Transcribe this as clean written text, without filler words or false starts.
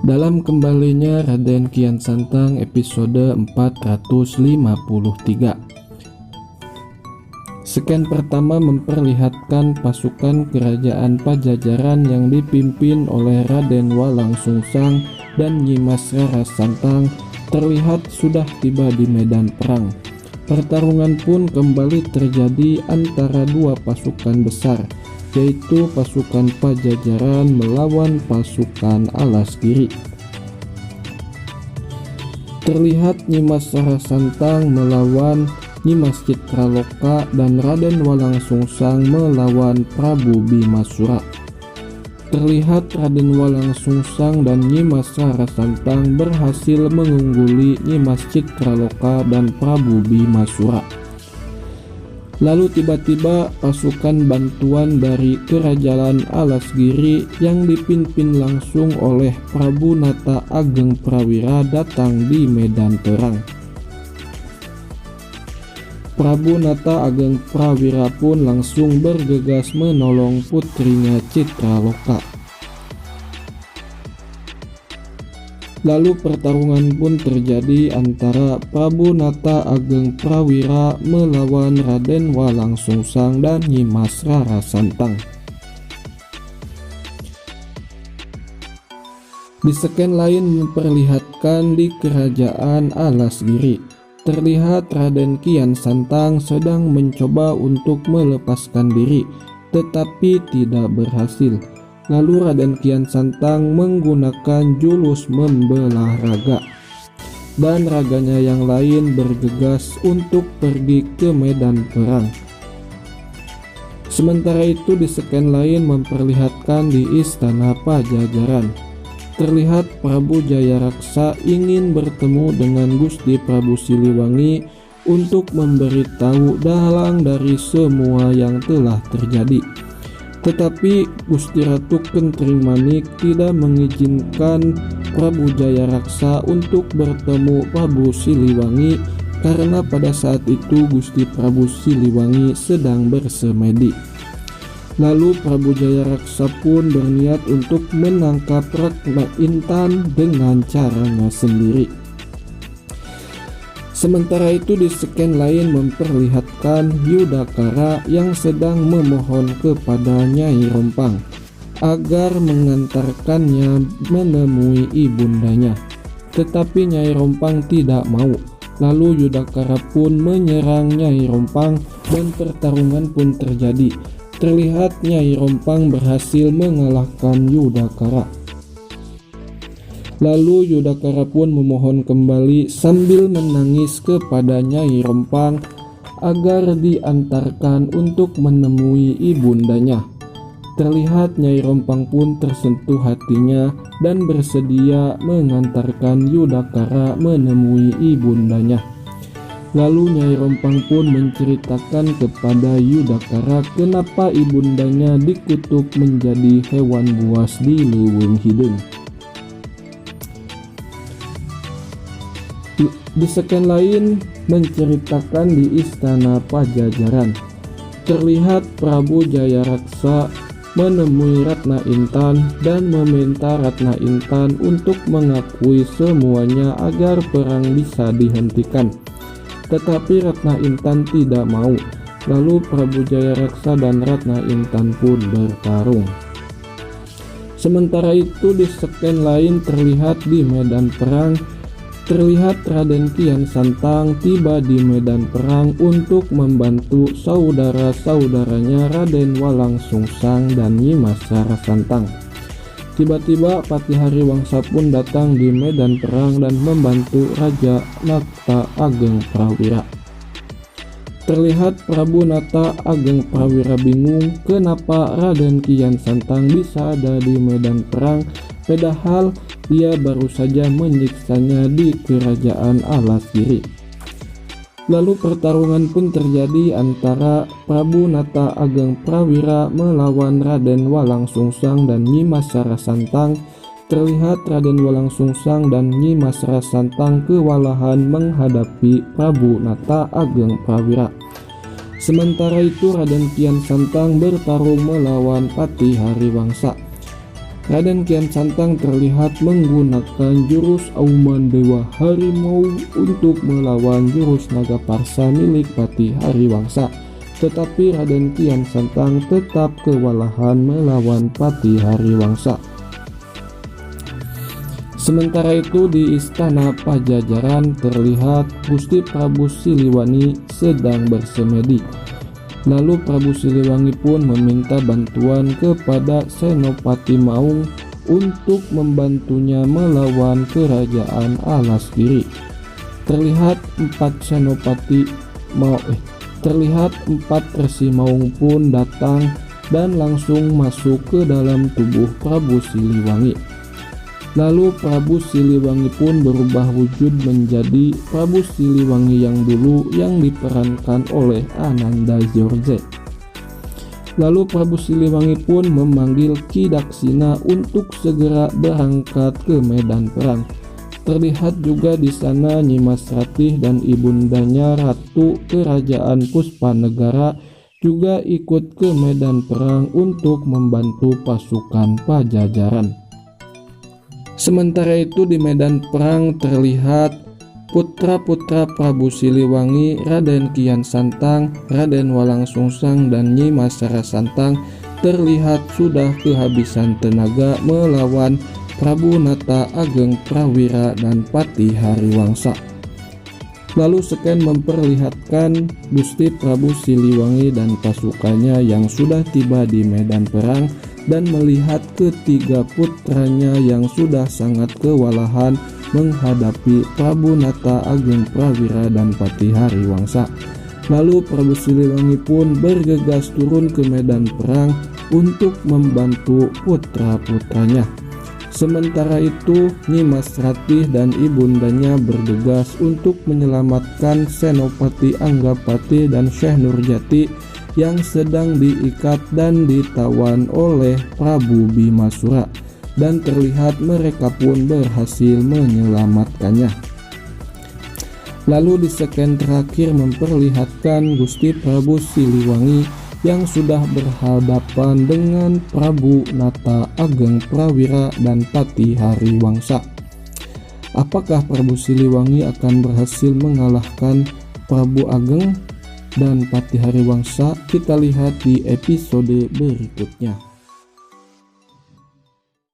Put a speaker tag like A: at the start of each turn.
A: dalam kembalinya Raden Kian Santang episode 453. Sken pertama memperlihatkan pasukan kerajaan Pajajaran yang dipimpin oleh Raden Walang Sungsang dan Nyimas Rara Santang terlihat sudah tiba di medan perang. Pertarungan pun kembali terjadi antara dua pasukan besar, yaitu pasukan Pajajaran melawan pasukan Alasgiri. Terlihat Nyimas Rara Santang melawan Nyimas Citraloka dan Raden Walang Sungsang melawan Prabu Bimasura. Terlihat Raden Walang Sungsang dan Nyimas Rara Santang berhasil mengungguli Nyimas Citraloka dan Prabu Bimasura. Lalu tiba-tiba pasukan bantuan dari Kerajaan Alasgiri yang dipimpin langsung oleh Prabu Nata Ageng Prawira datang di medan perang. Prabu Nata Ageng Prawira pun langsung bergegas menolong putrinya Citraloka. Lalu pertarungan pun terjadi antara Prabu Nata Ageng Prawira melawan Raden Walang Sungsang dan Nyimas Rara Santang. Di sken lain memperlihatkan di Kerajaan Alasgiri. Terlihat Raden Kian Santang sedang mencoba untuk melepaskan diri, tetapi tidak berhasil. Lalu Raden Kian Santang menggunakan jurus membelah raga, dan raganya yang lain bergegas untuk pergi ke medan perang. Sementara itu di sken lain memperlihatkan di Istana Pajajaran. Terlihat Prabu Jayaraksa ingin bertemu dengan Gusti Prabu Siliwangi untuk memberitahu dalang dari semua yang telah terjadi. Tetapi Gusti Ratu Kentring Manik tidak mengizinkan Prabu Jayaraksa untuk bertemu Prabu Siliwangi karena pada saat itu Gusti Prabu Siliwangi sedang bersemedi. Lalu Prabu Jayaraksa pun berniat untuk menangkap Ratna Intan dengan caranya sendiri. Sementara itu di sken lain memperlihatkan Yudakara yang sedang memohon kepada Nyai Rompang agar mengantarkannya menemui ibundanya. Tetapi Nyai Rompang tidak mau. Lalu Yudakara pun menyerang Nyai Rompang dan pertarungan pun terjadi. Terlihat Nyai Rompang berhasil mengalahkan Yudakara. Lalu Yudakara pun memohon kembali sambil menangis kepada Nyai Rompang agar diantarkan untuk menemui ibundanya. Terlihat Nyai Rompang pun tersentuh hatinya dan bersedia mengantarkan Yudakara menemui ibundanya. Lalu Nyai Rompang pun menceritakan kepada Yudakara kenapa ibundanya dikutuk menjadi hewan buas di Leuweung Hidung. Di sken lain menceritakan di Istana Pajajaran. Terlihat Prabu Jayaraksa menemui Ratna Intan dan meminta Ratna Intan untuk mengakui semuanya agar perang bisa dihentikan. Tetapi Ratna Intan tidak mau. Lalu Prabu Jayaraksa dan Ratna Intan pun bertarung. Sementara itu di sken lain terlihat di medan perang. Terlihat Raden Kian Santang tiba di medan perang untuk membantu saudara-saudaranya Raden Walang Sungsang dan Nyimas Rara Santang. Tiba-tiba Patihari Wangsa pun datang di medan perang dan membantu Raja Nata Ageng Prawira. Terlihat Prabu Nata Ageng Prawira bingung kenapa Raden Kian Santang bisa ada di medan perang, padahal dia baru saja menyiksanya di Kerajaan Alasgiri. Lalu pertarungan pun terjadi antara Prabu Nata Ageng Prawira melawan Raden Walang Sungsang dan Nyimas Rara Santang. Terlihat Raden Walang Sungsang dan Nyimas Rara Santang kewalahan menghadapi Prabu Nata Ageng Prawira. Sementara itu Raden Kian Santang bertarung melawan Patihari Wangsa. Raden Kian Santang terlihat menggunakan jurus Auman Dewa Harimau untuk melawan jurus Naga Parsa milik Patih Hariwangsa. Tetapi Raden Kian Santang tetap kewalahan melawan Patih Hariwangsa. Sementara itu di Istana Pajajaran terlihat Gusti Prabu Siliwangi sedang bersemedi. Lalu Prabu Siliwangi pun meminta bantuan kepada Senopati Maung untuk membantunya melawan kerajaan Alasgiri. Terlihat empat Resi Maung pun datang dan langsung masuk ke dalam tubuh Prabu Siliwangi. Lalu Prabu Siliwangi pun berubah wujud menjadi Prabu Siliwangi yang dulu yang diperankan oleh Ananda George. Lalu Prabu Siliwangi pun memanggil Ki Daksina untuk segera berangkat ke medan perang. Terlihat juga di sana Nyimas Ratih dan ibundanya Ratu Kerajaan Puspanegara juga ikut ke medan perang untuk membantu pasukan Pajajaran. Sementara itu di medan perang terlihat putra-putra Prabu Siliwangi, Raden Kian Santang, Raden Walang Sungsang, dan Nyimas Rara Santang terlihat sudah kehabisan tenaga melawan Prabu Nata Ageng Prawira dan Patih Hariwangsa. Lalu Seken memperlihatkan Gusti Prabu Siliwangi dan pasukannya yang sudah tiba di medan perang dan melihat ketiga putranya yang sudah sangat kewalahan menghadapi Prabu Nata Ageng Prawira dan Patih Hariwangsa. Lalu Prabu Siliwangi pun bergegas turun ke medan perang untuk membantu putra-putranya. Sementara itu Nyimas Ratih dan ibundanya bergegas untuk menyelamatkan Senopati Anggapati dan Syekh Nurjati yang sedang diikat dan ditawan oleh Prabu Bimasura, dan terlihat mereka pun berhasil menyelamatkannya. Lalu di seken terakhir memperlihatkan Gusti Prabu Siliwangi yang sudah berhadapan dengan Prabu Nata Ageng Prawira dan Patih Hariwangsa. Apakah Prabu Siliwangi akan berhasil mengalahkan Prabu Ageng dan Patih Hariwangsa? Kita lihat di episode berikutnya.